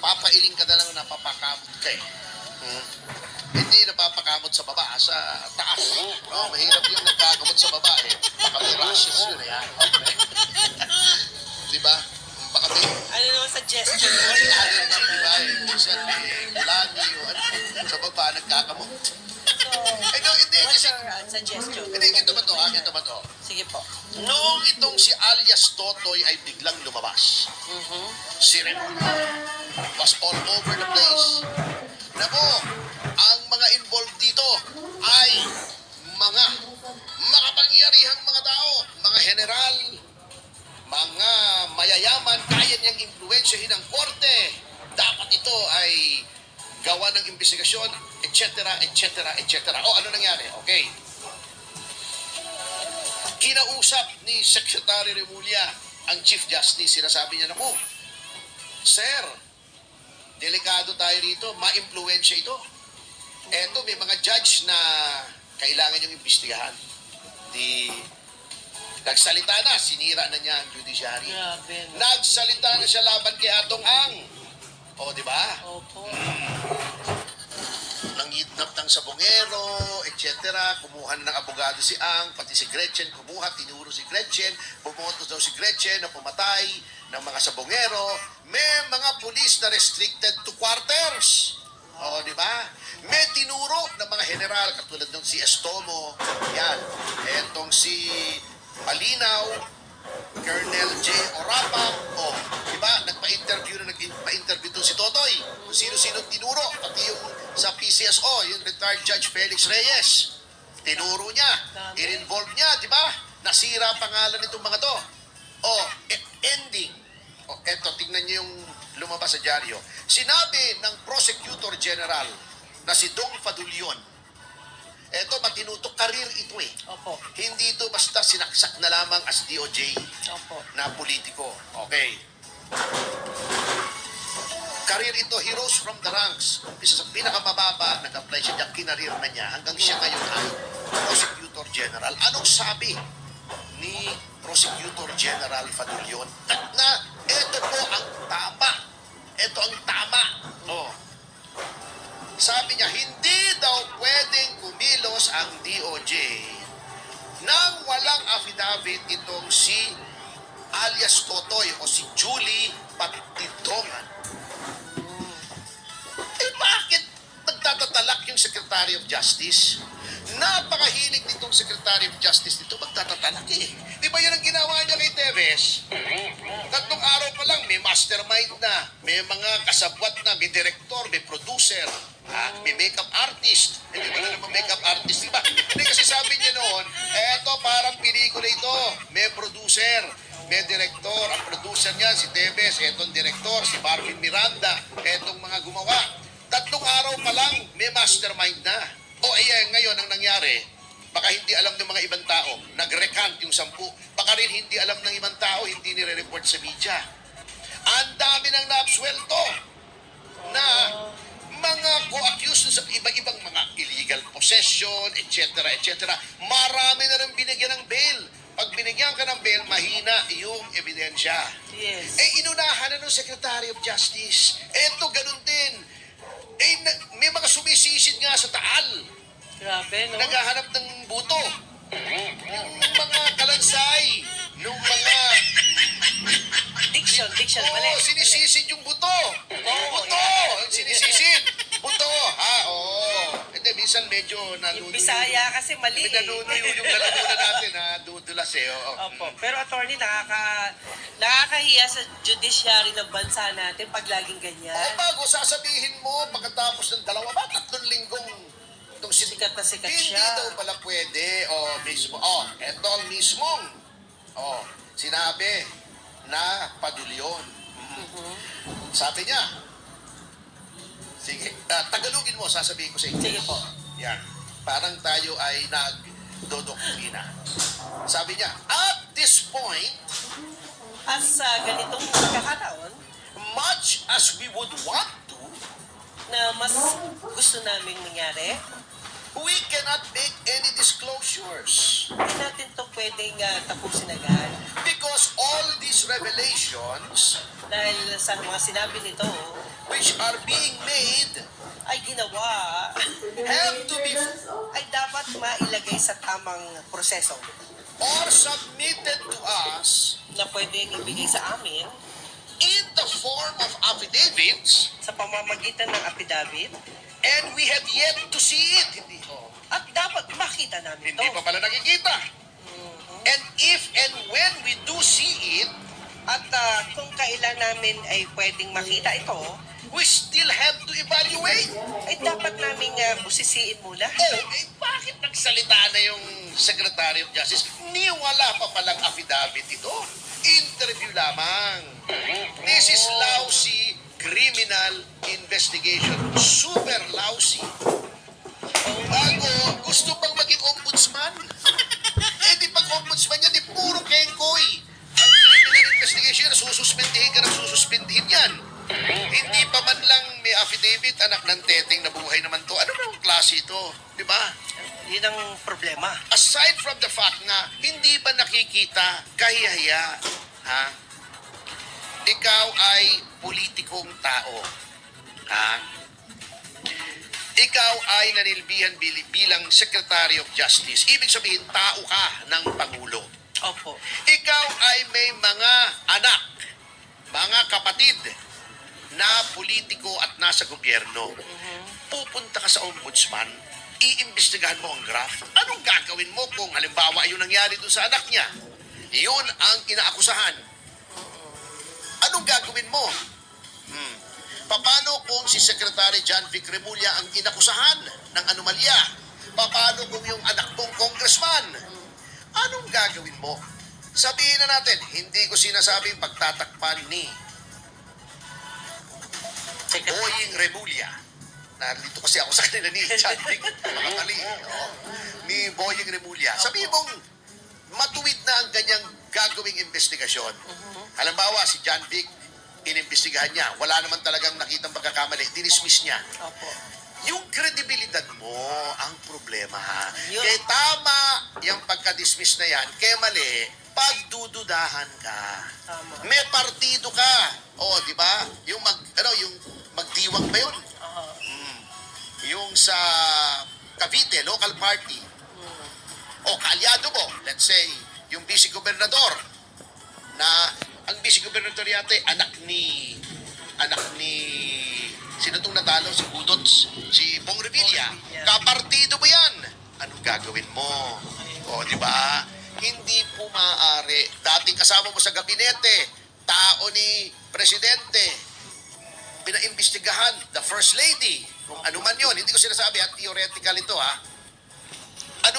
papailing ka na lang napapakamot ka eh. Hindi napapakamot sa baba, sa taas. Oh, mahirap yung nagkakamot sa baba eh. Baka may rashes yun eh. Diba? Baka may... Ano naman suggestion mo? Ano na, diba? Minsan may kulani o ano. Sa baba, nagkakamot. So, No, hindi. what's Kasi, your suggestion? hindi, ito ba to? Ito ba to? Sige po. Noong itong si alias Totoy ay biglang lumabas. Si Remulla was all over the place. Nako, ang mga involved dito ay mga makapangyarihang mga tao, mga general, mga mayayaman, kaya niyang impluwensyahin ang korte. Dapat ito ay gawa ng investigasyon, etc., etc., etc. O, ano nangyari? Okay. Kinausap ni Secretary Remulla ang Chief Justice. Sinasabi niya, naku, Sir, delikado tayo rito, ma-impluensya ito. Eto, may mga judge na kailangan yung imbestigahan. Nagsalita na, sinira na niya ang judiciary. Grabe. No? Nagsalita na siya laban kay Atong Ang. O, di ba? Opo. Nangidnap ng sabongero, etc. Kumuha na ng abogado si Ang, pati si Gretchen kumuha, tinuro si Gretchen, bumoto daw si Gretchen na pumatay ng mga sabongero. May mga pulis na restricted to quarters. O, di ba? May tinuro ng mga general, katulad ng si Estomo, yan, etong si Malinaw, Colonel J. Orapa, di ba? Nagpa-interview to si Totoy. Kung sino-sino tinuro, pati yung sa PCSO, yung retired Judge Felix Reyes. Tinuro niya, in-involve niya, di ba? Nasira pangalan nitong mga to. Ending. Eto, tingnan niyo yung lumabas sa dyaryo. Sinabi ng Prosecutor General na si Dong Fadulion, eto, matinutok karir ito eh. Opo. Hindi ito basta sinaksak na lamang as DOJ Opo. na politiko. Okay. Karir ito, he rose from the ranks. Isa sa pinakamababa, nag-apply siya dyan, kinarir na niya, hanggang siya ngayon ay Prosecutor General. Anong sabi ni Prosecutor General Fadulion? Na ito po ang tama. Ito ang tama. Sabi niya, hindi daw pwedeng kumilos ang DOJ nang walang affidavit itong si alias Totoy o si Julie Patidongan. Bakit nagtatatalak yung Secretary of Justice? Napakahilig nitong Secretary of Justice dito magtatatalak eh. Di ba yun ang ginawa niya kay Teves? Tatlong araw pa lang, may mastermind na, may mga kasabwat na, may director, may producer, may makeup artist. Hindi ba na naman makeup artist, di ba? Hindi kasi sabi niya noon, eto parang pelikula ito, may producer, may director. Ang producer niya, si Teves, etong director, si Marvin Miranda, etong mga gumawa. Tatlong araw pa lang, may mastermind na. Ayan, ngayon ang nangyari, baka hindi alam ng mga ibang tao, nag-recant yung 10. Baka rin hindi alam ng ibang tao, hindi nire-report sa media. Ang dami nang naabsuelto na mga co-accused sa iba-ibang mga illegal possession, etc., etc. Marami na rin binigyan ng bail. Pag binigyan ka ng bail, mahina yung ebidensya. Yes. Inunahan na ng Secretary of Justice. Eto, ganun din. May mga sumisisid nga sa Taal. Grabe, no? Naghahanap ng buto. Yung mga kalansay, yung mga... Diction, mali. Sinisisid yung buto. Buto! Sinisisid. Buto. Hindi, minsan medyo Yung nanunuyo. Bisaya kasi mali. Nanunuyo yung lalamunan natin, dudulas eh. Opo. Pero attorney, nakakahiya sa judiciary ng bansa natin pag laging ganyan. Bago sasabihin mo, pagkatapos ng 3 linggong itong Sikat na sikat hindi siya. daw pala pwede. Mismo. Eto ang mismong. Sinabi na Padulyon. Sabi niya, sige, Tagalogin mo, sasabihin ko sa inyo. Sige po. Yan. Parang tayo ay nagdodoktrina. Sabi niya, at this point, As ganitong pagkakataon, much as we would want to, na mas gusto naming nangyari, We cannot make any disclosures Hindi natin to pwedeng tapusin agad. because all these revelations Dahil sa mga sinabi nito, which are being made ay ginawa, have to be ay dapat mailagay sa tamang proseso or submitted to us na pwedeng ibigay sa amin in the form of affidavits, sa pamamagitan ng affidavit and we have yet to see it. Hindi, at dapat makita namin hindi to. pa pala nakikita. And if and when we do see it, At kung kailan namin ay pwedeng makita ito, we still have to evaluate. ay dapat namin busisiin muna. Bakit nagsalita na yung Secretary of Justice? Wala pa palang affidavit ito. Interview lamang. This is lousy criminal investigation. Super lousy. Bago, gusto pang maging ombudsman. Di pag ombudsman yan, di puro kengkoy. Ang criminal investigation, sususpindihin ka ng sususpindihin yan. Hindi pa man lang may affidavit, anak ng teteng na buhay naman to. Ano bang klase ito? Di ba? Yun ang problema. Aside from the fact na hindi ba nakikita kahihiya, ha? Ikaw ay politikong tao. Ha? Ikaw ay nanilbihan bilang Secretary of Justice. Ibig sabihin, tao ka ng Pangulo. Opo. Ikaw ay may mga anak, mga kapatid na politiko at nasa gobyerno. Pupunta ka sa ombudsman, iimbestigahan mo ang graft. Anong gagawin mo kung halimbawa yung nangyari doon sa anak niya? Yun ang inaakusahan. Anong gagawin mo? Paano kung si Secretary John Vic Remulla ang inakusahan ng anomalya? Paano kung yung anak mong congressman? Anong gagawin mo? Sabihin na natin, hindi ko sinasabing pagtatakpan ni Boying Remulla. Narito kasi ako sa kanila ni John Vic. Mga mali. Ni Boying Remulla. Sabihin mong matuwid na ang ganyang gagawing investigasyon. Halimbawa, si John Vic, inimbestigahan niya. Wala naman talagang nakitang pagkakamali. Dinismiss niya. Opo. Yung kredibilidad mo ang problema. Yun. Kaya tama yung pagka-dismiss na yan. Kaya mali, pagdududahan ka. Tama. May partido ka. O, di ba? Yung yung magdiwang ba yun? Yung sa Cavite, local party. O, kaalyado mo. Let's say, yung vice-gobernador na ang vice-gobernador yata anak ni sino itong natalo? Si Budots, si Bong Revilla. Kapartido mo yan. Anong gagawin mo? O, di ba? Hindi po maaari. Dating kasama mo sa gabinete, tao ni Presidente, pinaimbestigahan, the First Lady, kung ano man yun. Hindi ko sinasabi, at theoretical ito, ha?